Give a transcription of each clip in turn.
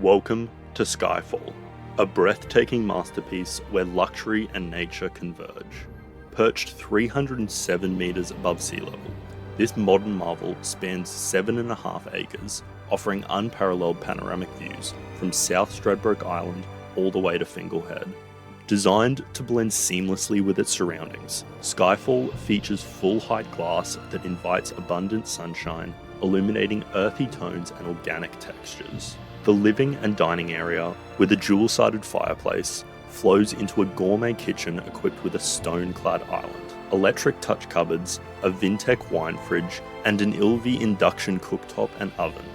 Welcome to Skyfall, a breathtaking masterpiece where luxury and nature converge. Perched 307 metres above sea level, this modern marvel spans 7.5 acres, offering unparalleled panoramic views from South Stradbroke Island all the way to Fingal Head. Designed to blend seamlessly with its surroundings, Skyfall features full-height glass that invites abundant sunshine, illuminating earthy tones and organic textures. The living and dining area, with a dual-sided fireplace, flows into a gourmet kitchen equipped with a stone-clad island, electric touch cupboards, a Vintec wine fridge, and an Ilvi induction cooktop and oven.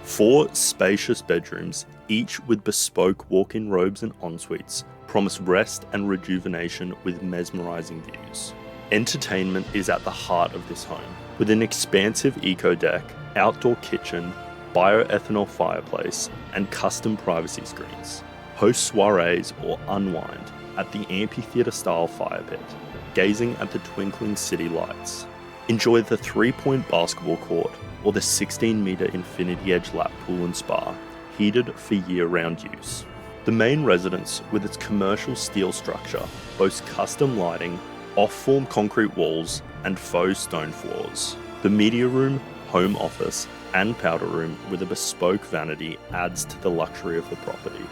4 spacious bedrooms, each with bespoke walk-in robes and ensuites, promise rest and rejuvenation with mesmerising views. Entertainment is at the heart of this home, with an expansive eco-deck, outdoor kitchen, bioethanol fireplace, and custom privacy screens. Host soirees or unwind at the amphitheatre-style fire pit, gazing at the twinkling city lights. Enjoy the 3-point basketball court or the 16-metre infinity edge lap pool and spa, heated for year-round use. The main residence, with its commercial steel structure, boasts custom lighting, off-form concrete walls, and faux stone floors. The media room, home office, and powder room with a bespoke vanity adds to the luxury of the property.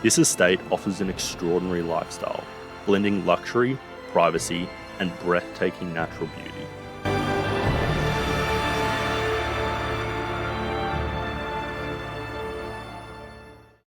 This estate offers an extraordinary lifestyle, blending luxury, privacy, and breathtaking natural beauty.